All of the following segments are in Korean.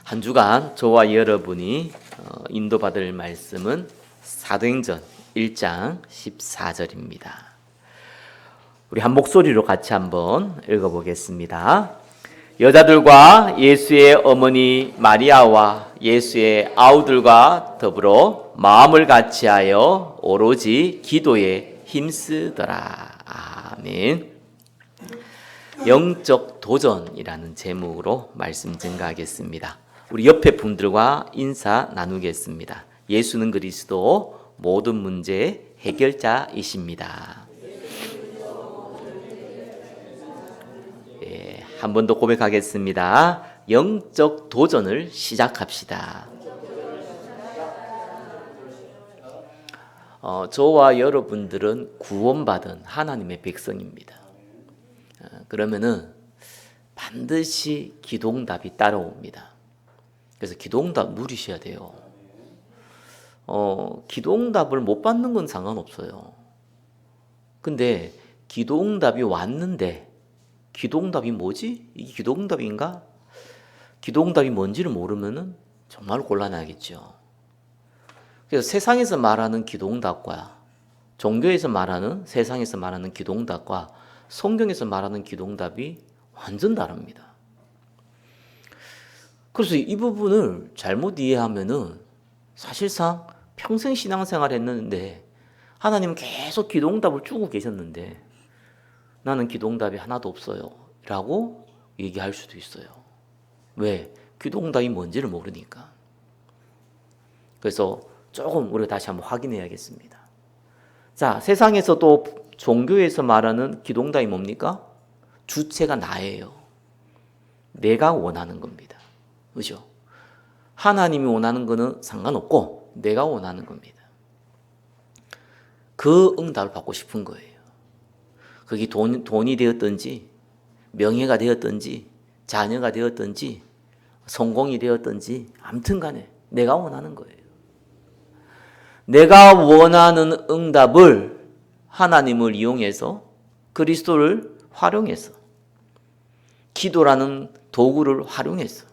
한 주간 저와 여러분이 인도받을 말씀은 사도행전 1장 14절입니다. 우리 한 목소리로 같이 한번 읽어보겠습니다. 여자들과 예수의 어머니 마리아와 예수의 아우들과 더불어 마음을 같이하여 오로지 기도에 힘쓰더라. 아멘. 영적 도전이라는 제목으로 말씀 증가하겠습니다. 우리 옆에 분들과 인사 나누겠습니다. 예수는 그리스도 모든 문제의 해결자이십니다. 한 번 더 고백하겠습니다. 영적 도전을 시작합시다. 저와 여러분들은 구원받은 하나님의 백성입니다. 그러면은 반드시 기도응답이 따라옵니다. 그래서 기도응답 누리셔야 돼요. 기도응답을 못 받는 건 상관없어요. 근데 기도응답이 왔는데 기도응답이 뭐지? 이게 기도응답인가? 기도응답이 뭔지를 모르면은 정말 곤란하겠죠. 그래서 세상에서 말하는 기도응답과 종교에서 말하는 세상에서 말하는 기도응답과 성경에서 말하는 기도응답이 완전 다릅니다. 그래서 이 부분을 잘못 이해하면은 사실상 평생 신앙생활 했는데 하나님은 계속 기도응답을 주고 계셨는데 나는 기도응답이 하나도 없어요 라고 얘기할 수도 있어요. 왜? 기도응답이 뭔지를 모르니까. 그래서 조금 우리가 다시 한번 확인해야겠습니다. 자, 세상에서 또 종교에서 말하는 기도응답이 뭡니까? 주체가 나예요. 내가 원하는 겁니다. 그죠? 하나님이 원하는 거는 상관없고 내가 원하는 겁니다. 그 응답을 받고 싶은 거예요. 그게 돈이 되었든지 명예가 되었든지 자녀가 되었든지 성공이 되었든지 아무튼 간에 내가 원하는 거예요. 내가 원하는 응답을 하나님을 이용해서 그리스도를 활용해서 기도라는 도구를 활용해서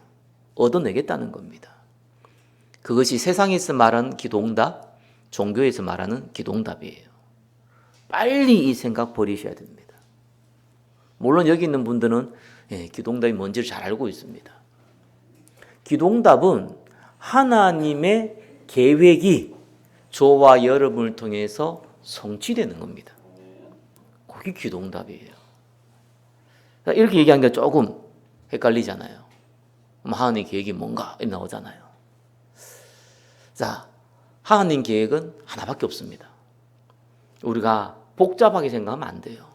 얻어내겠다는 겁니다. 그것이 세상에서 말하는 기도응답, 종교에서 말하는 기도응답이에요. 빨리 이 생각 버리셔야 됩니다. 물론 여기 있는 분들은 기도응답이 뭔지를 잘 알고 있습니다. 기도응답은 하나님의 계획이 저와 여러분을 통해서 성취되는 겁니다. 그게 기도응답이에요. 이렇게 얘기하는 게 조금 헷갈리잖아요. 하나님 계획이 뭔가 이렇게 나오잖아요. 자, 하나님 계획은 하나밖에 없습니다. 우리가 복잡하게 생각하면 안 돼요.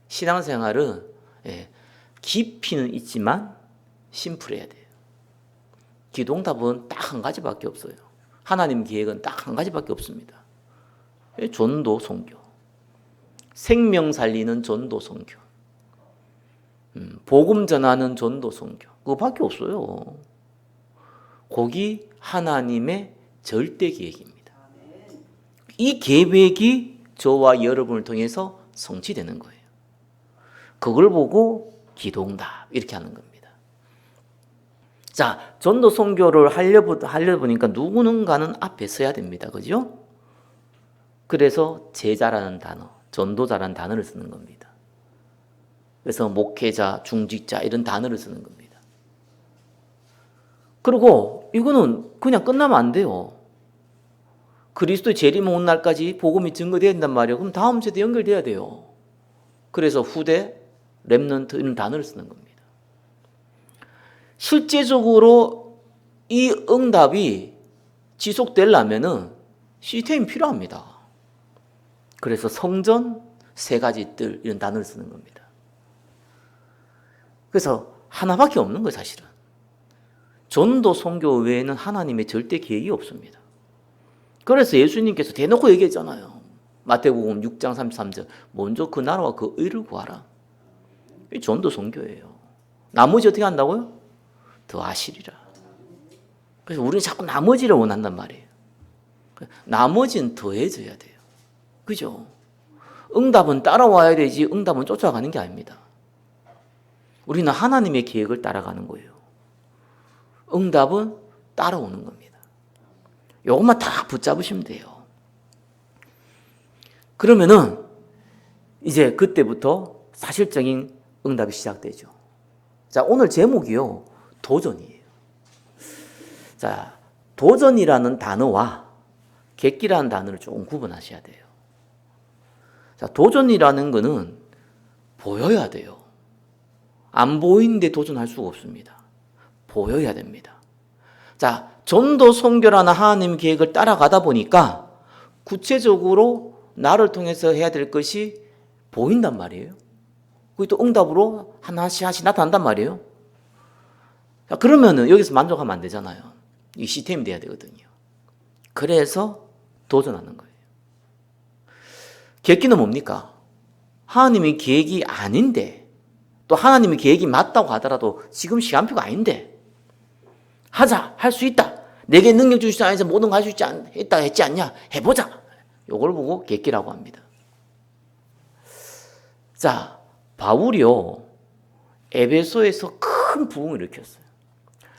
신앙생활은 깊이는 있지만 심플해야 돼요. 기도응답은 딱 한 가지밖에 없어요. 하나님 계획은 딱 한 가지밖에 없습니다. 전도 선교. 생명 살리는 전도 선교. 복음 전하는 전도 선교. 그거밖에 없어요. 거기 하나님의 절대 계획입니다. 이 계획이 저와 여러분을 통해서 성취되는 거예요. 그걸 보고 기도응답 이렇게 하는 겁니다. 자, 전도 선교를 하려 보니까 누구는가는 앞에 서야 됩니다. 그죠? 그래서 제자라는 단어, 전도자라는 단어를 쓰는 겁니다. 그래서 목회자, 중직자 이런 단어를 쓰는 겁니다. 그리고 이거는 그냥 끝나면 안 돼요. 그리스도의 재림 온 날까지 복음이 증거되어야 된단 말이에요. 그럼 다음 세대 연결돼야 돼요. 그래서 후대, 렘넌트 이런 단어를 쓰는 겁니다. 실제적으로 이 응답이 지속되려면은 시스템이 필요합니다. 그래서 성전, 세 가지 뜰 이런 단어를 쓰는 겁니다. 그래서 하나밖에 없는 거예요, 사실은. 전도 선교 외에는 하나님의 절대 계획이 없습니다. 그래서 예수님께서 대놓고 얘기했잖아요. 마태복음 6장 33절. 먼저 그 나라와 그 의를 구하라. 이 전도 선교예요. 나머지 어떻게 한다고요? 더하시리라. 그래서 우리는 자꾸 나머지를 원한단 말이에요. 나머지는 더해져야 돼요. 그죠? 응답은 따라와야 되지 응답은 쫓아가는 게 아닙니다. 우리는 하나님의 계획을 따라가는 거예요. 응답은 따라오는 겁니다. 요것만 다 붙잡으시면 돼요. 그러면은 이제 그때부터 사실적인 응답이 시작되죠. 자, 오늘 제목이요. 도전이에요. 자, 도전이라는 단어와 객기라는 단어를 조금 구분하셔야 돼요. 자, 도전이라는 거는 보여야 돼요. 안 보이는데 도전할 수가 없습니다. 보여야 됩니다. 자, 전도 선교라는 하나님의 계획을 따라가다 보니까 구체적으로 나를 통해서 해야 될 것이 보인단 말이에요. 그게 또 응답으로 하나씩 나타난단 말이에요. 자, 그러면은 여기서 만족하면 안 되잖아요. 이 시스템이 돼야 되거든요. 그래서 도전하는 거예요. 계획기는 뭡니까? 하나님의 계획이 아닌데, 또 하나님의 계획이 맞다고 하더라도 지금 시간표가 아닌데, 하자, 할 수 있다. 내게 능력 주시지 않아서 모든 거 할 수 있다 했지 않냐? 해보자. 요걸 보고 계획기라고 합니다. 자, 바울이요, 에베소에서 큰 부흥을 일으켰어요.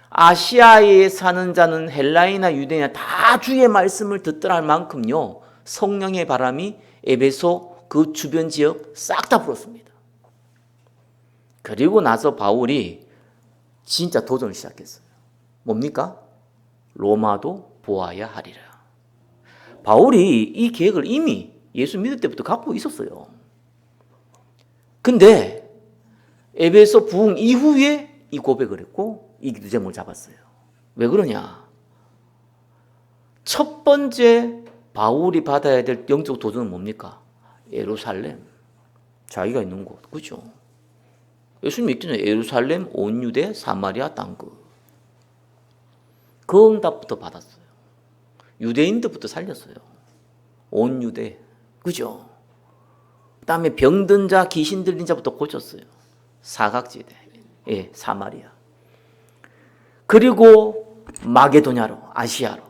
아시아에 사는 자는 헬라이나 유대인이나 다 주의 말씀을 듣더라 할 만큼요, 성령의 바람이 에베소 그 주변 지역 싹 다 불었습니다. 그리고 나서 바울이 진짜 도전을 시작했어요. 뭡니까? 로마도 보아야 하리라. 바울이 이 계획을 이미 예수 믿을 때부터 갖고 있었어요. 근데 에베소 부흥 이후에 이 고백을 했고 이 기도 제목을 잡았어요. 왜 그러냐? 첫 번째 바울이 받아야 될 영적 도전은 뭡니까? 예루살렘, 자기가 있는 곳, 그죠? 예수님 있잖아요. 예루살렘, 온 유대, 사마리아 땅끝. 그 응답부터 받았어요. 유대인들부터 살렸어요. 온 유대, 그죠? 그 다음에 병든 자, 귀신 들린 자부터 고쳤어요. 사각지대, 예, 사마리아. 그리고 마게도냐로, 아시아로.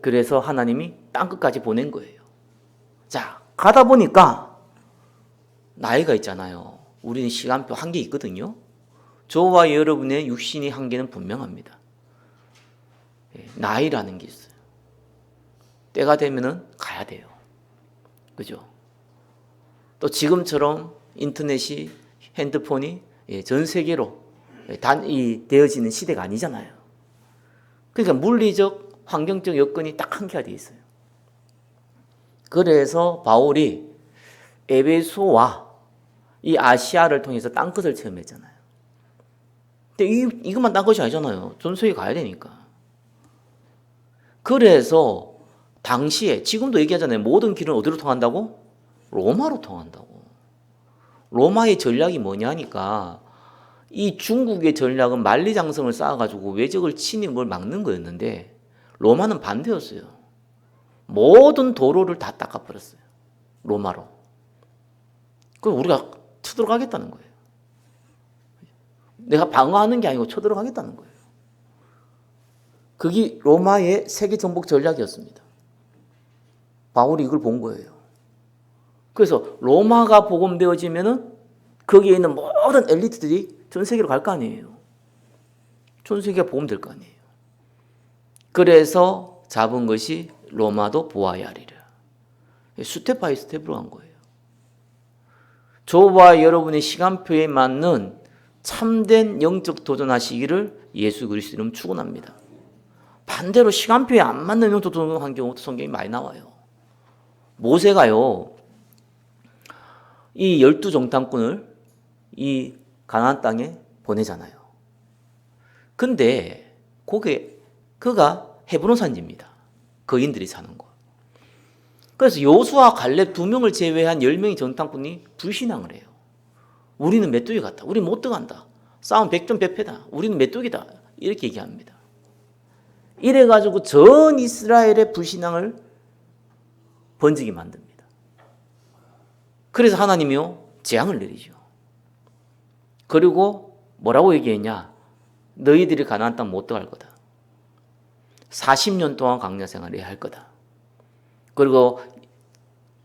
그래서 하나님이 땅끝까지 보낸 거예요. 자, 가다 보니까 나이가 있잖아요. 우리는 시간표 한계 있거든요. 저와 여러분의 육신의 한계는 분명합니다. 나이라는 게 있어요. 때가 되면은 가야 돼요. 그죠? 또 지금처럼 인터넷이, 핸드폰이 전 세계로 되어지는 시대가 아니잖아요. 그러니까 물리적, 환경적 여건이 딱 한계가 되어 있어요. 그래서 바울이 에베소와 이 아시아를 통해서 땅끝을 체험했잖아요. 근데 이것만 땅끝이 아니잖아요. 전 세계 가야 되니까. 그래서 당시에, 지금도 얘기하잖아요. 모든 길은 어디로 통한다고? 로마로 통한다고. 로마의 전략이 뭐냐니까 이 중국의 전략은 만리장성을 쌓아가지고 외적을 침입을 막는 거였는데 로마는 반대였어요. 모든 도로를 다 닦아버렸어요. 로마로. 그럼 우리가 쳐들어가겠다는 거예요. 내가 방어하는 게 아니고 쳐들어가겠다는 거예요. 그게 로마의 세계 정복 전략이었습니다. 바울이 이걸 본 거예요. 그래서 로마가 복음되어지면은 거기에 있는 모든 엘리트들이 전 세계로 갈 거 아니에요. 전 세계가 복음될 거 아니에요. 그래서 잡은 것이 로마도 보아야 하리라. 스텝 바이 스텝으로 간 거예요. 저와 여러분의 시간표에 맞는 참된 영적 도전하시기를 예수 그리스도 이름 축원합니다. 반대로 시간표에 안 맞는 영적 도전한 경우도 성경이 많이 나와요. 모세가요, 이 12정탐꾼을 이 가나안 땅에 보내잖아요. 근데 그가 헤브론 산지입니다. 거인들이 사는 곳. 그래서 여호수아 갈렙 2명을 제외한 10명의 정탐꾼이 불신앙을 해요. 우리는 메뚜기 같다. 우리 못 들어간다. 싸움 100점 100패다. 우리는 메뚜기다. 이렇게 얘기합니다. 이래가지고 전 이스라엘의 불신앙을 번지게 만듭니다. 그래서 하나님이요, 재앙을 내리죠. 그리고 뭐라고 얘기했냐? 너희들이 가나안 땅 못 들어갈 거다. 40년 동안 광야 생활을 해야 할 거다. 그리고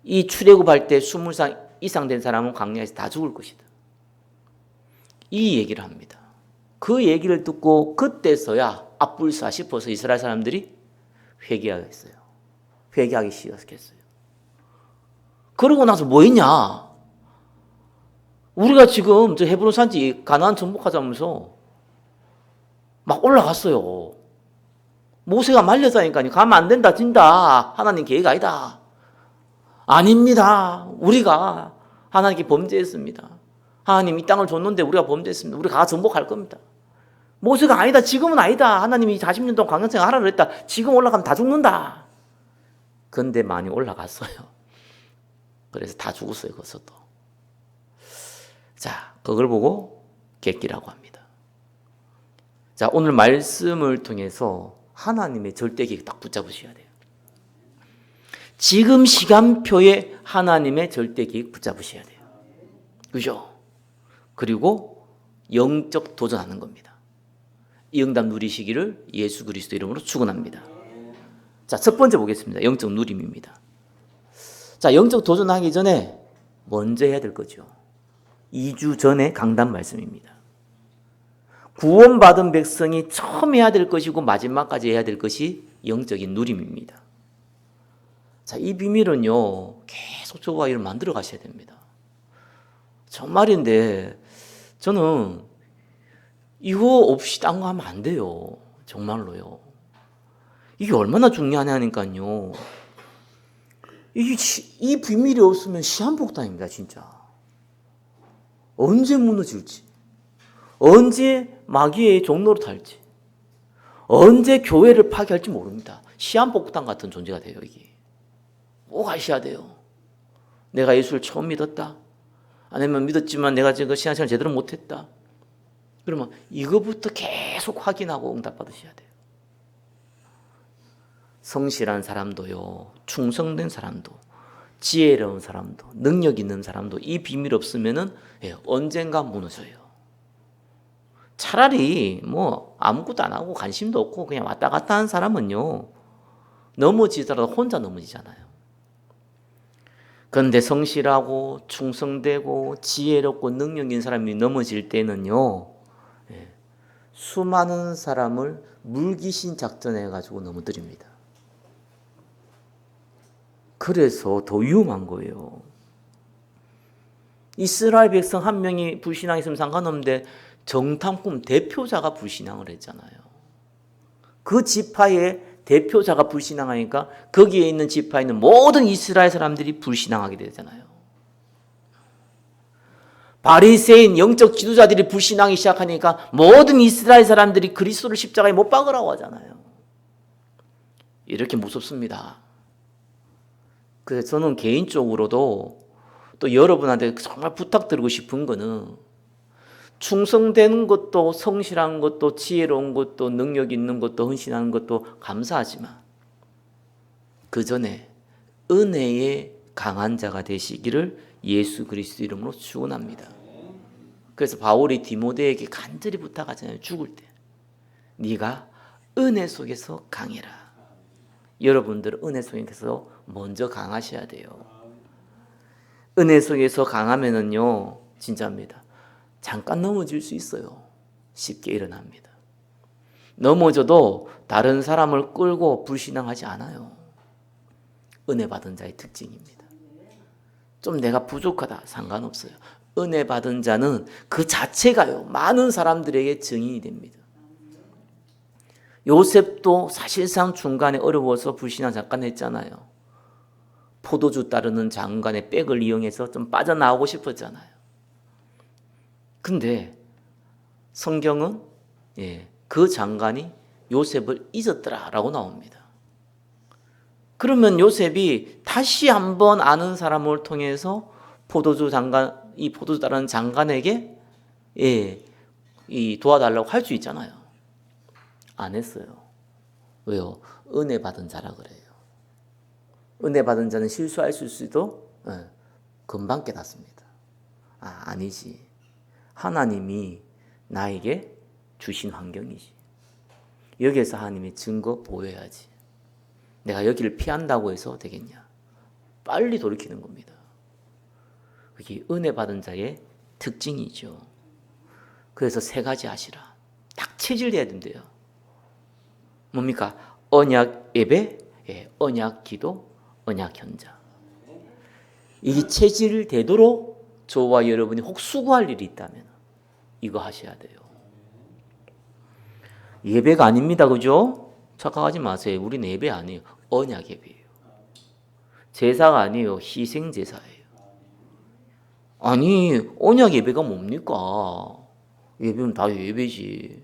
이 출애굽할 때 20살 이상 된 사람은 광야에서 다 죽을 것이다. 이 얘기를 합니다. 그 얘기를 듣고 그때서야 앞불사 싶어서 이스라엘 사람들이 회개하겠어요. 회개하기 시작했어요. 그러고 나서 뭐 했냐? 우리가 지금 저 헤브론 산지 가나안 정복하자면서 막 올라갔어요. 모세가 말렸다니까요. 가면 안 된다, 진다. 하나님 계획 아니다. 아닙니다. 우리가 하나님께 범죄했습니다. 하나님 이 땅을 줬는데 우리가 범죄했습니다. 우리가 가 정복할 겁니다. 모세가 아니다. 지금은 아니다. 하나님이 40년 동안 광야생활 하라 그랬다. 지금 올라가면 다 죽는다. 근데 많이 올라갔어요. 그래서 다 죽었어요. 거기서도. 자, 그걸 보고 객기라고 합니다. 자, 오늘 말씀을 통해서 하나님의 절대 계획 딱 붙잡으셔야 돼요. 지금 시간표에 하나님의 절대 계획 붙잡으셔야 돼요. 그죠? 그리고 영적 도전하는 겁니다. 이 응답 누리시기를 예수 그리스도 이름으로 축원합니다. 자, 첫 번째 보겠습니다. 영적 누림입니다. 자, 영적 도전하기 전에 먼저 해야 될 거죠. 2주 전에 강단 말씀입니다. 구원받은 백성이 처음 해야 될 것이고 마지막까지 해야 될 것이 영적인 누림입니다. 자, 이 비밀은요, 계속 저와 이를 만들어 가셔야 됩니다. 정말인데, 저는 이거 없이 딴 거 하면 안 돼요. 정말로요. 이게 얼마나 중요하냐니까요. 이 비밀이 없으면 시한폭탄입니다, 진짜. 언제 무너질지, 언제 마귀의 종로로 탈지, 언제 교회를 파괴할지 모릅니다. 시한폭탄 같은 존재가 돼요, 이게. 꼭 아셔야 돼요. 내가 예수를 처음 믿었다. 아니면 믿었지만 내가 지금 신앙생활 제대로 못했다. 그러면 이거부터 계속 확인하고 응답받으셔야 돼요. 성실한 사람도요, 충성된 사람도, 지혜로운 사람도, 능력 있는 사람도 이 비밀 없으면은 언젠가 무너져요. 차라리 뭐 아무것도 안 하고 관심도 없고 그냥 왔다 갔다 하는 사람은요, 넘어지더라도 혼자 넘어지잖아요. 그런데 성실하고 충성되고 지혜롭고 능력 있는 사람이 넘어질 때는요, 수많은 사람을 물귀신 작전해가지고 넘어뜨립니다. 그래서 더 위험한 거예요. 이스라엘 백성 한 명이 불신앙했으면 상관없는데 정탐꾼 대표자가 불신앙을 했잖아요. 그 지파의 대표자가 불신앙하니까 거기에 있는 지파에 있는 모든 이스라엘 사람들이 불신앙하게 되잖아요. 바리새인 영적 지도자들이 불신앙하기 시작하니까 모든 이스라엘 사람들이 그리스도를 십자가에 못 박으라고 하잖아요. 이렇게 무섭습니다. 그래서 저는 개인적으로도 또 여러분한테 정말 부탁드리고 싶은 거는 충성되는 것도 성실한 것도 지혜로운 것도 능력 있는 것도 헌신하는 것도 감사하지만 그 전에 은혜의 강한 자가 되시기를 예수 그리스도 이름으로 축원합니다. 그래서 바울이 디모데에게 간절히 부탁하잖아요. 죽을 때 네가 은혜 속에서 강해라. 여러분들 은혜 속에서 먼저 강하셔야 돼요. 은혜 속에서 강하면은요, 진짜입니다. 잠깐 넘어질 수 있어요. 쉽게 일어납니다. 넘어져도 다른 사람을 끌고 불신앙하지 않아요. 은혜 받은 자의 특징입니다. 좀 내가 부족하다 상관없어요. 은혜 받은 자는 그 자체가요, 많은 사람들에게 증인이 됩니다. 요셉도 사실상 중간에 어려워서 불신앙 잠깐 했잖아요. 포도주 따르는 장관의 백을 이용해서 좀 빠져나오고 싶었잖아요. 근데 성경은 그 장관이 요셉을 잊었더라라고 나옵니다. 그러면 요셉이 다시 한번 아는 사람을 통해서 이 포도주 따르는 장관에게 이 도와달라고 할 수 있잖아요. 안 했어요. 왜요? 은혜 받은 자라 그래요. 은혜 받은 자는 실수할 수도 금방 깨닫습니다. 아니지. 하나님이 나에게 주신 환경이지. 여기에서 하나님의 증거 보여야지. 내가 여기를 피한다고 해서 되겠냐? 빨리 돌이키는 겁니다. 그게 은혜 받은 자의 특징이죠. 그래서 세 가지 하시라. 딱 체질돼야 된대요. 뭡니까? 언약 예배, 언약 기도, 언약 현장. 이게 체질되도록 저와 여러분이 혹 수고할 일이 있다면 이거 하셔야 돼요. 예배가 아닙니다. 그죠? 착각하지 마세요. 우리는 예배 아니에요. 언약 예배예요. 제사가 아니에요. 희생 제사예요. 아니, 언약 예배가 뭡니까? 예배는 다 예배지.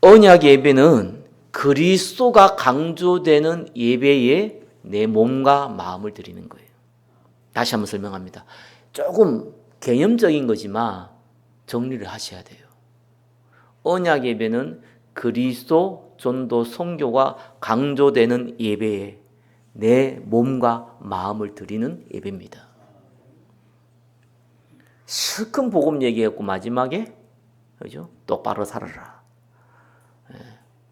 언약 예배는 그리스도가 강조되는 예배에 내 몸과 마음을 드리는 거예요. 다시 한번 설명합니다. 조금 개념적인 거지만 정리를 하셔야 돼요. 언약 예배는 그리스도 전도 선교가 강조되는 예배에 내 몸과 마음을 드리는 예배입니다. 실컷 복음 얘기했고 마지막에 그죠? 똑바로 살아라.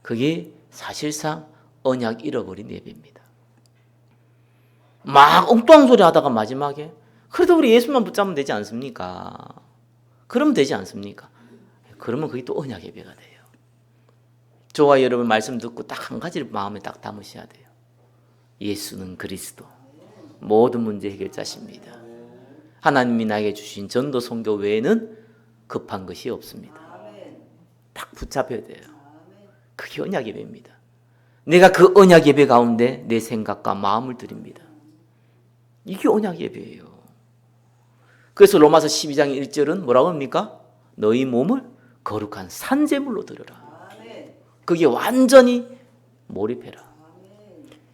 그게 사실상 언약 잃어버린 예배입니다. 막 엉뚱한 소리 하다가 마지막에 그래도 우리 예수만 붙잡으면 되지 않습니까? 그러면 되지 않습니까? 그러면 그게 또 언약 예배가 돼요. 저와 여러분 말씀 듣고 딱 한 가지를 마음에 딱 담으셔야 돼요. 예수는 그리스도 모든 문제 해결자십니다. 하나님이 나에게 주신 전도 선교 외에는 급한 것이 없습니다. 딱 붙잡혀야 돼요. 그게 언약 예배입니다. 내가 그 언약 예배 가운데 내 생각과 마음을 드립니다. 이게 언약 예배예요. 그래서 로마서 12장 1절은 뭐라고 합니까? 너희 몸을 거룩한 산제물로 드려라. 그게 완전히 몰입해라.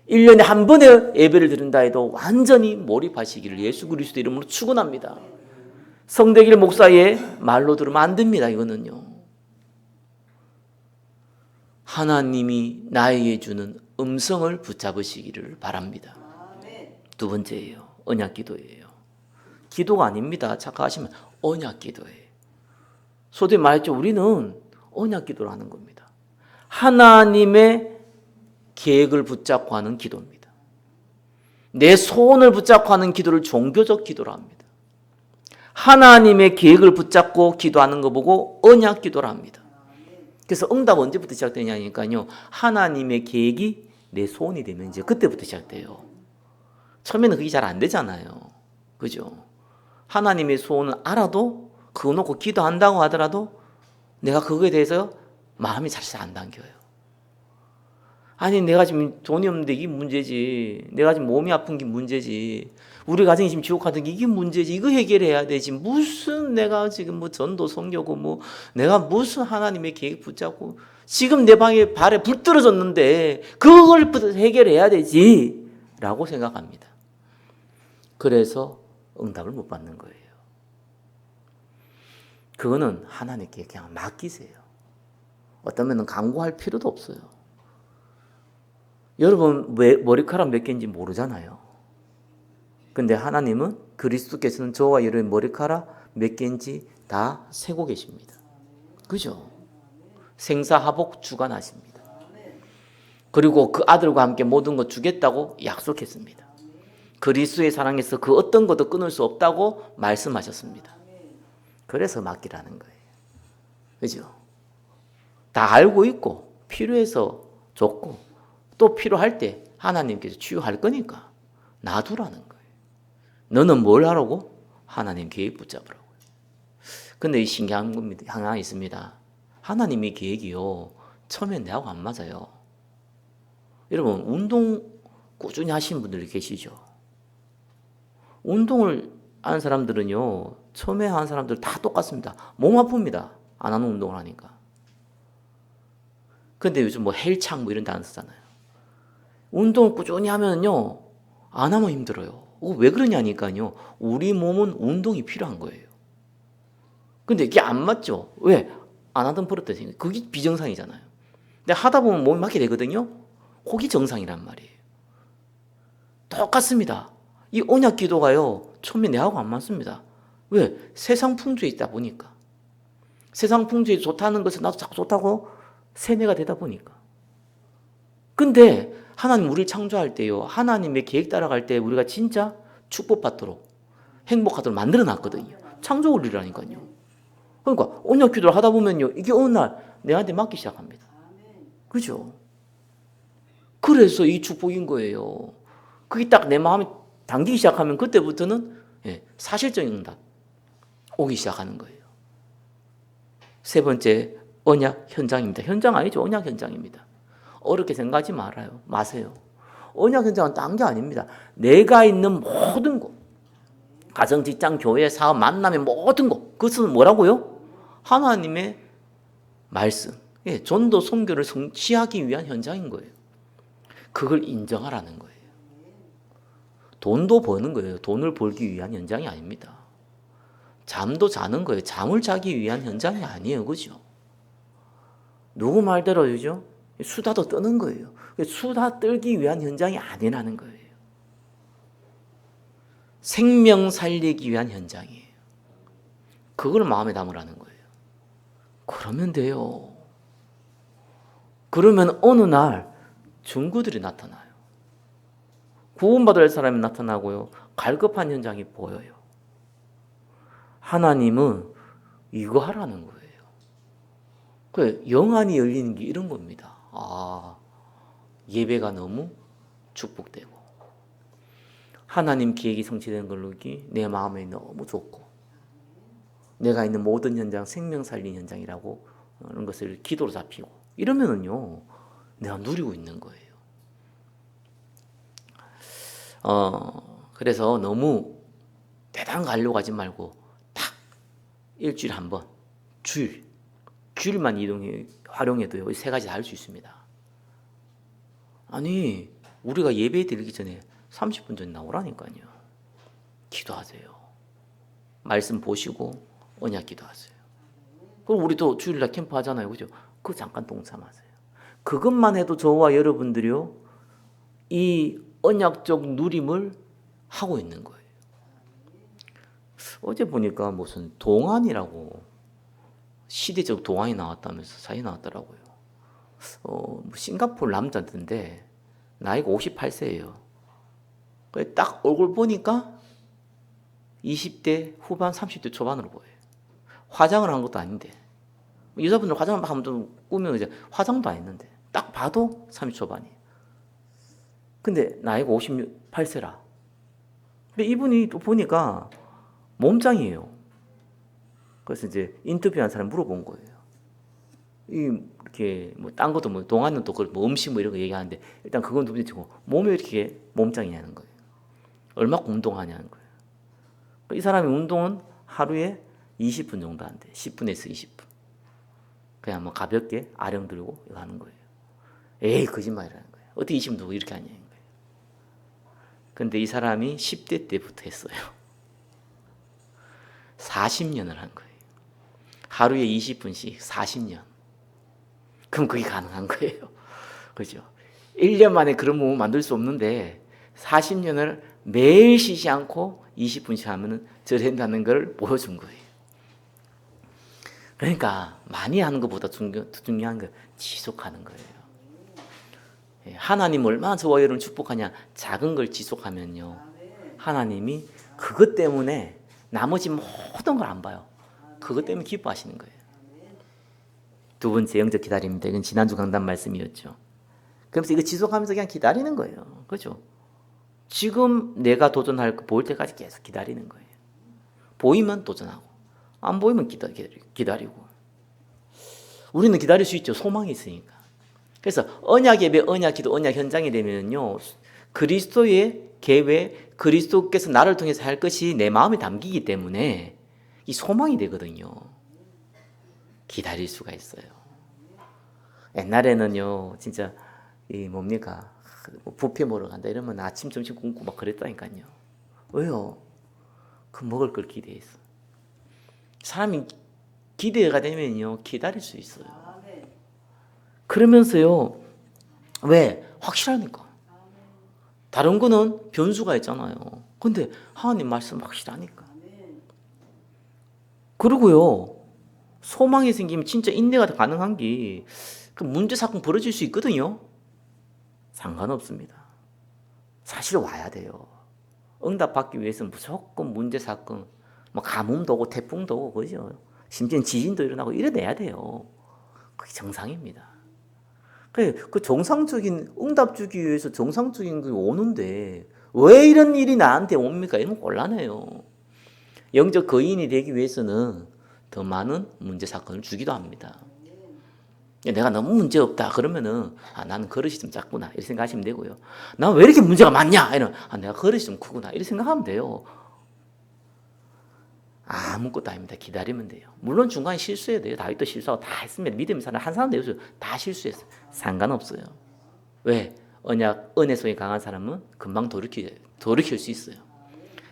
1년에 한 번의 예배를 드린다 해도 완전히 몰입하시기를 예수 그리스도 이름으로 축원합니다. 성대길 목사의 말로 들으면 안 됩니다. 이거는요. 하나님이 나에게 주는 음성을 붙잡으시기를 바랍니다. 두 번째예요. 언약 기도예요. 기도가 아닙니다. 착각하시면 언약 기도예요. 소위 말했죠. 우리는 언약 기도를 하는 겁니다. 하나님의 계획을 붙잡고 하는 기도입니다. 내 소원을 붙잡고 하는 기도를 종교적 기도라 합니다. 하나님의 계획을 붙잡고 기도하는 거 보고 언약 기도라 합니다. 그래서 응답 언제부터 시작되냐니까요. 하나님의 계획이 내 소원이 되면 이제 그때부터 시작돼요. 처음에는 그게 잘 안 되잖아요. 그죠? 하나님의 소원을 알아도 그거 놓고 기도한다고 하더라도 내가 그거에 대해서 마음이 잘 안 당겨요. 아니 내가 지금 돈이 없는데 이게 문제지. 내가 지금 몸이 아픈 게 문제지. 우리 가정이 지금 지옥 같은 게 이게 문제지. 이거 해결해야 되지. 무슨 내가 지금 뭐 전도 성교고 뭐 내가 무슨 하나님의 계획 붙잡고 지금 내 방에 발에 불 떨어졌는데 그걸 해결해야 되지 라고 생각합니다. 그래서 응답을 못 받는 거예요. 그거는 하나님께 그냥 맡기세요. 어떤 면은 강구할 필요도 없어요. 여러분 머리카락 몇 개인지 모르잖아요. 근데 하나님은 그리스도께서는 저와 여러분의 머리카락 몇 개인지 다 세고 계십니다. 그죠? 생사하복 주관하십니다. 그리고 그 아들과 함께 모든 것 주겠다고 약속했습니다. 그리스도의 사랑에서 그 어떤 것도 끊을 수 없다고 말씀하셨습니다. 그래서 맡기라는 거예요. 그죠? 다 알고 있고 필요해서 줬고 또 필요할 때 하나님께서 치유할 거니까 놔두라는 거예요. 너는 뭘 하라고? 하나님 계획 붙잡으라고요. 근데 이 신기한 겁니다. 하나 있습니다. 하나님의 계획이요. 처음엔 내하고 안 맞아요. 여러분 운동 꾸준히 하시는 분들 계시죠? 운동을 하는 사람들은요. 처음에 하는 사람들 다 똑같습니다. 몸 아픕니다. 안 하는 운동을 하니까. 근데 요즘 뭐 헬창 뭐 이런 데 안 쓰잖아요. 운동을 꾸준히 하면요. 안 하면 힘들어요. 왜 그러냐니까요. 우리 몸은 운동이 필요한 거예요. 근데 이게 안 맞죠? 왜? 안 하던 버릇도 생겨요. 그게 비정상이잖아요. 근데 하다 보면 몸이 맞게 되거든요. 그게 정상이란 말이에요. 똑같습니다. 이 언약 기도가요. 처음에 내하고 안 맞습니다. 왜? 세상 풍조에 있다 보니까. 세상 풍조에 좋다는 것을 나도 자꾸 좋다고 세뇌가 되다 보니까. 근데 하나님 우리를 창조할 때요. 하나님의 계획 따라갈 때 우리가 진짜 축복받도록 행복하도록 만들어 놨거든요. 창조 원리라니까요. 그러니까 언약 기도를 하다 보면요, 이게 어느 날 내한테 맞기 시작합니다. 그죠? 그래서 이 축복인 거예요. 그게 딱 내 마음에 당기기 시작하면 그때부터는 사실적인 응답 오기 시작하는 거예요. 세 번째, 언약 현장입니다. 현장 아니죠. 언약 현장입니다. 어렵게 생각하지 마세요. 언약 현장은 딴 게 아닙니다. 내가 있는 모든 곳, 가정, 직장, 교회, 사업, 만남의 모든 곳, 그것은 뭐라고요? 하나님의 말씀, 전도, 선교를 성취하기 위한 현장인 거예요. 그걸 인정하라는 거예요. 돈도 버는 거예요. 돈을 벌기 위한 현장이 아닙니다. 잠도 자는 거예요. 잠을 자기 위한 현장이 아니에요. 그죠? 누구 말 들어주죠? 수다도 떠는 거예요. 수다 떨기 위한 현장이 아니라는 거예요. 생명 살리기 위한 현장이에요. 그걸 마음에 담으라는 거예요. 그러면 돼요. 그러면 어느 날 증거들이 나타나요. 구원받을 사람이 나타나고요. 갈급한 현장이 보여요. 하나님은 이거 하라는 거예요. 그 영안이 열리는 게 이런 겁니다. 예배가 너무 축복되고 하나님 계획이 성취되는 걸로 내 마음에 너무 좋고 내가 있는 모든 현장 생명 살린 현장이라고 하는 것을 기도로 잡히고 이러면은요 내가 누리고 있는 거예요. 그래서 너무 대단 가려고 하지 말고 딱 일주일에 한 번 주일만 활용해도요 세 가지 다 할 수 있습니다. 아니 우리가 예배 드리기 전에 30분 전에 나오라니까요. 기도하세요. 말씀 보시고 언약 기도하세요. 그럼 우리도 주일날 캠프 하잖아요. 그죠? 그거 잠깐 동참하세요. 그것만 해도 저와 여러분들이요 이 언약적 누림을 하고 있는 거예요. 어제 보니까 무슨 동안이라고 시대적 동안이 나왔다면서 사이 나왔더라고요. 싱가포르 남자인데 나이가 58세예요. 딱 얼굴 보니까 20대 후반 30대 초반으로 보여요. 화장을 한 것도 아닌데 여자분들 화장을 하면 좀 꾸미면 이제 화장도 안 했는데 딱 봐도 30 초반이에요. 근데 나이가 58세라. 근데 이분이 또 보니까 몸짱이에요. 그래서 이제 인터뷰한 사람 물어본 거예요. 이렇게 뭐 딴 것도 뭐 동안은 또 뭐 음식 뭐 이런 거 얘기하는데 일단 그건 두 번째 치고 몸이 왜 이렇게 몸짱이냐는 거예요. 얼마큼 운동하냐는 거예요. 이 사람이 운동은 하루에 20분 정도 한대. 10분에서 20분. 그냥 뭐 가볍게 아령 들고 이거 하는 거예요. 에이 거짓말이라는 거예요. 어떻게 20분 두고 이렇게 하냐는 거예요. 근데 이 사람이 10대 때부터 했어요. 40년을 한 거예요. 하루에 20분씩 40년. 그럼 그게 가능한 거예요. 그죠? 1년 만에 그런 몸을 만들 수 없는데 40년을 매일 쉬지 않고 20분씩 하면 저된다는 걸 보여준 거예요. 그러니까 많이 하는 것보다 중요한 건 지속하는 거예요. 하나님 얼마나 저와 여러분을 축복하냐. 작은 걸 지속하면요. 하나님이 그것 때문에 나머지 모든 걸 안 봐요. 그것 때문에 기뻐하시는 거예요. 두 번째 영적 기다림입니다. 이건 지난주 강단 말씀이었죠. 그러면서 이거 지속하면서 그냥 기다리는 거예요. 그렇죠? 지금 내가 도전할 거 보일 때까지 계속 기다리는 거예요. 보이면 도전하고 안 보이면 기다리고. 우리는 기다릴 수 있죠. 소망이 있으니까. 그래서 언약 예배, 언약 기도, 언약 현장이 되면요. 그리스도의 계획, 그리스도께서 나를 통해서 할 것이 내 마음에 담기기 때문에 이 소망이 되거든요. 기다릴 수가 있어요. 옛날에는요, 진짜 이 뭡니까? 뷔페 먹으러 간다 이러면 아침, 점심 굶고 막 그랬다니까요. 왜요? 그 먹을 걸 기대했어. 사람이 기대가 되면요, 기다릴 수 있어요. 그러면서요, 왜? 확실하니까. 다른 거는 변수가 있잖아요. 근데 하나님 말씀 확실하니까. 그리고요, 소망이 생기면 진짜 인내가 가능한 게 그 문제 사건 벌어질 수 있거든요. 상관없습니다. 사실 와야 돼요. 응답받기 위해서는 무조건 문제 사건, 뭐 가뭄도 오고 태풍도 오고 그죠. 심지어는 지진도 일어나고 이래내야 돼요. 그게 정상입니다. 그 정상적인 응답 주기 위해서 정상적인 게 오는데 왜 이런 일이 나한테 옵니까? 이러면 곤란해요. 영적 거인이 되기 위해서는 더 많은 문제 사건을 주기도 합니다. 내가 너무 문제 없다 그러면은 나는 그릇이 좀 작구나 이렇게 생각하시면 되고요. 난 왜 이렇게 문제가 많냐? 이러면 내가 그릇이 좀 크구나 이렇게 생각하면 돼요. 아무것도 아닙니다. 기다리면 돼요. 물론 중간에 실수해야 돼요. 다윗도 실수하고 다 했습니다. 믿음의 사람 한 사람도 없어요. 다 실수했어요. 상관없어요. 왜? 언약, 은혜 속에 강한 사람은 금방 돌이킬 수 있어요.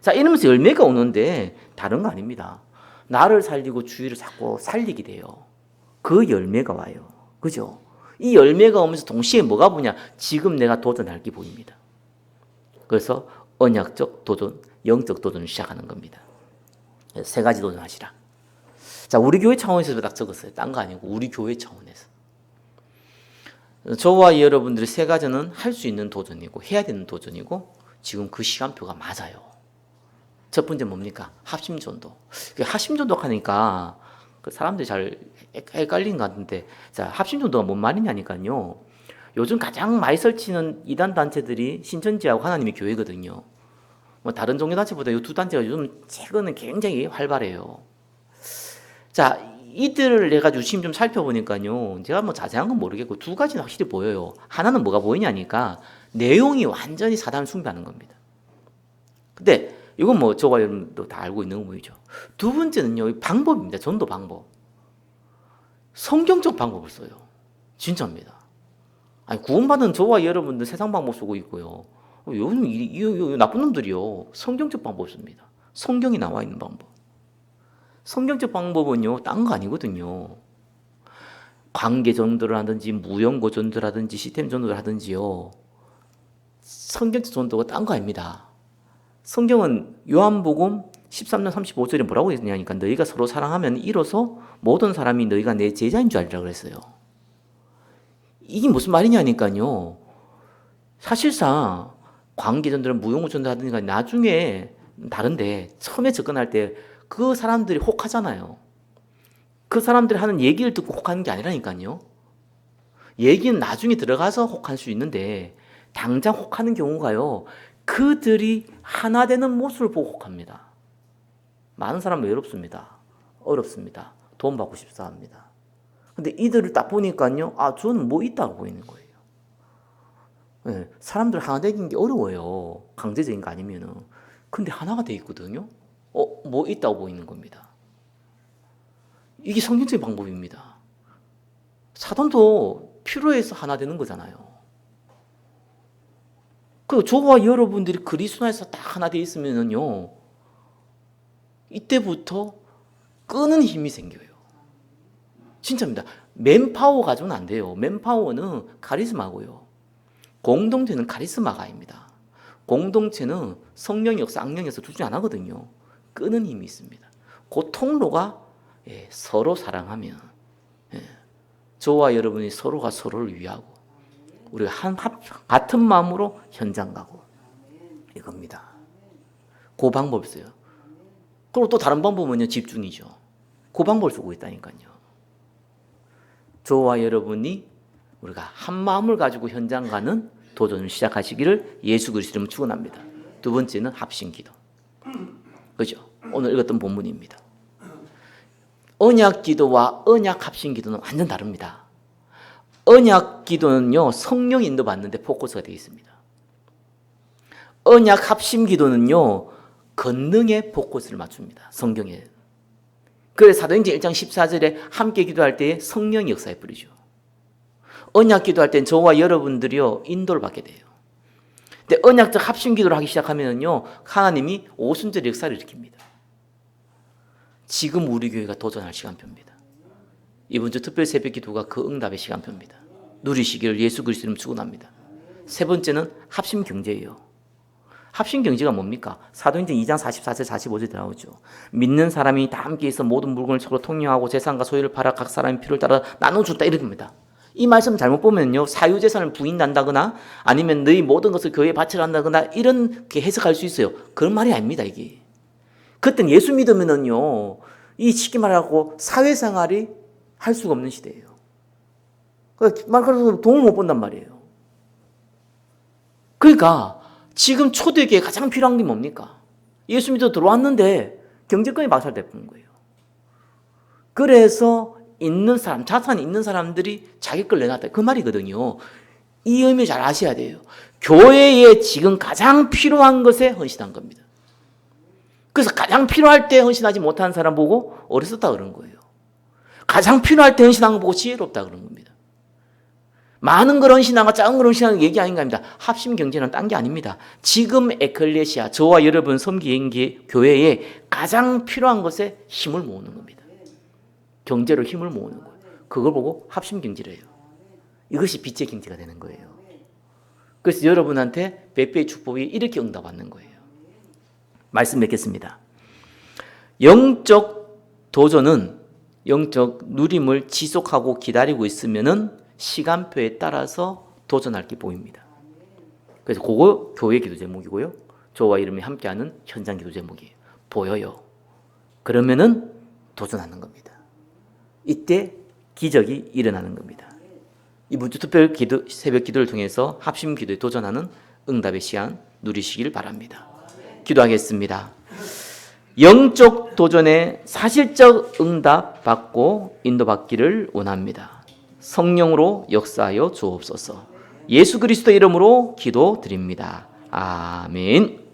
자, 이러면서 열매가 오는데 다른 거 아닙니다. 나를 살리고 주위를 자꾸 살리게 돼요. 그 열매가 와요. 그죠? 이 열매가 오면서 동시에 뭐가 보냐? 지금 내가 도전할 게 보입니다. 그래서 언약적 도전, 영적 도전을 시작하는 겁니다. 세 가지 도전하시라. 자, 우리 교회 차원에서 딱 적었어요. 딴 거 아니고 우리 교회 차원에서. 저와 여러분들이 세 가지는 할 수 있는 도전이고 해야 되는 도전이고 지금 그 시간표가 맞아요. 첫 번째 뭡니까? 합심전도. 합심전도 하니까 그 사람들이 잘 헷갈리는 것 같은데, 자, 합심전도가 뭔 말이냐니까요. 요즘 가장 많이 설치는 이단 단체들이 신천지하고 하나님의 교회거든요. 뭐 다른 종교 단체보다 이 두 단체가 요즘 최근에 굉장히 활발해요. 자, 이들을 내가 유심히 좀 살펴보니까요. 제가 뭐 자세한 건 모르겠고 두 가지는 확실히 보여요. 하나는 뭐가 보이냐니까 내용이 완전히 사단을 숭배하는 겁니다. 근데 이건 뭐 저와 여러분도 다 알고 있는 거 보이죠. 두 번째는요. 방법입니다. 전도 방법. 성경적 방법을 써요. 진짜입니다. 아니, 구원받은 저와 여러분들 세상 방법 쓰고 있고요. 요즘 이 나쁜 놈들이요. 성경적 방법 씁니다. 성경이 나와 있는 방법. 성경적 방법은요. 딴 거 아니거든요. 관계 전도를 하든지 무연고 전도를 하든지 시스템 전도를 하든지요. 성경적 전도가 딴 거 아닙니다. 성경은 요한복음 13장 35절에 뭐라고 했냐니까 너희가 서로 사랑하면 이로써 모든 사람이 너희가 내 제자인 줄 알리라 그랬어요. 이게 무슨 말이냐니까요. 사실상 관계전도를 무용고 전도하든가 나중에 다른데 처음에 접근할 때 그 사람들이 혹하잖아요. 그 사람들이 하는 얘기를 듣고 혹하는 게 아니라니까요. 얘기는 나중에 들어가서 혹할 수 있는데 당장 혹하는 경우가요. 그들이 하나 되는 모습을 보고 혹합니다. 많은 사람은 외롭습니다. 어렵습니다. 도움 받고 싶어 합니다. 근데 이들을 딱 보니까요. 저는 뭐 있다고 보이는 거예요. 네, 사람들 하나 되는 게 어려워요. 강제적인 거 아니면은. 근데 하나가 돼 있거든요. 뭐 있다고 보이는 겁니다. 이게 성경적인 방법입니다. 사단도 필요해서 하나 되는 거잖아요. 그 저와 여러분들이 그리스도 안에서 딱 하나 돼 있으면은요. 이때부터 끄는 힘이 생겨요. 진짜입니다. 맨파워 가지고는 안 돼요. 맨파워는 카리스마고요. 공동체는 카리스마가 아닙니다. 공동체는 성령의 역사, 악령의 역사 둘 중에 하나거든요. 끄는 힘이 있습니다. 그 통로가 서로 사랑하면 저와 여러분이 서로가 서로를 위하고 우리가 같은 마음으로 현장 가고 이겁니다. 그 방법이 있어요. 그리고 또 다른 방법은요. 집중이죠. 그 방법을 쓰고 있다니까요. 저와 여러분이 우리가 한 마음을 가지고 현장 가는 도전을 시작하시기를 예수 그리스도 이름으로 축원합니다. 두 번째는 합심기도. 그죠? 오늘 읽었던 본문입니다. 언약기도와 언약합심기도는 완전 다릅니다. 언약기도는요. 성령 인도 받는데 포커스가 되어 있습니다. 언약합심기도는요. 권능에 포커스를 맞춥니다. 성경에. 그래서 사도행전 1장 14절에 함께 기도할 때 성령이 역사해 버리죠. 언약 기도할 땐 저와 여러분들이요 인도를 받게 돼요. 근데 언약적 합심 기도를 하기 시작하면요 하나님이 오순절 역사를 일으킵니다. 지금 우리 교회가 도전할 시간표입니다. 이번 주 특별 새벽 기도가 그 응답의 시간표입니다. 누리시기를 예수 그리스도 이름으로 축원합니다. 세 번째는 합심 경제예요. 합심 경제가 뭡니까? 사도행전 2장 44절 45절에 나오죠. 믿는 사람이 다 함께 있어 모든 물건을 서로 통용하고 재산과 소유를 팔아 각 사람의 필요를 따라 나눠줬다 이렇습니다. 이 말씀 잘못 보면요 사유재산을 부인한다거나 아니면 너희 모든 것을 교회에 바치라 한다거나 이렇게 해석할 수 있어요. 그런 말이 아닙니다. 이게 그때는 예수 믿으면은요 이 쉽게 말하고 사회생활이 할 수가 없는 시대예요. 말 그대로 돈을 못 번단 말이에요. 그러니까 지금 초대교회에 가장 필요한 게 뭡니까? 예수 믿어 들어왔는데 경제권이 박살내는 거예요. 그래서 있는 사람, 자산이 있는 사람들이 자기 걸 내놨다. 그 말이거든요. 이 의미 잘 아셔야 돼요. 교회에 지금 가장 필요한 것에 헌신한 겁니다. 그래서 가장 필요할 때 헌신하지 못한 사람 보고 어리석다 그런 거예요. 가장 필요할 때 헌신한 거 보고 지혜롭다 그런 겁니다. 많은 걸 헌신한 거 작은 걸 헌신한 거 얘기 아닌가 합니다. 합심 경제는 딴 게 아닙니다. 지금 에클레시아, 저와 여러분 섬기는 교회에 가장 필요한 것에 힘을 모으는 겁니다. 경제로 힘을 모으는 거예요. 그걸 보고 합심 경제래요. 이것이 빛의 경제가 되는 거예요. 그래서 여러분한테 100배의 축복이 이렇게 응답받는 거예요. 말씀 맺겠습니다. 영적 도전은 영적 누림을 지속하고 기다리고 있으면은 시간표에 따라서 도전할 게 보입니다. 그래서 그거 교회 기도 제목이고요. 저와 이름이 함께하는 현장 기도 제목이에요. 보여요. 그러면은 도전하는 겁니다. 이때 기적이 일어나는 겁니다. 이번 주 특별 기도, 새벽 기도를 통해서 합심 기도에 도전하는 응답의 시간 누리시길 바랍니다. 기도하겠습니다. 영적 도전에 사실적 응답 받고 인도받기를 원합니다. 성령으로 역사하여 주옵소서. 예수 그리스도 이름으로 기도드립니다. 아멘.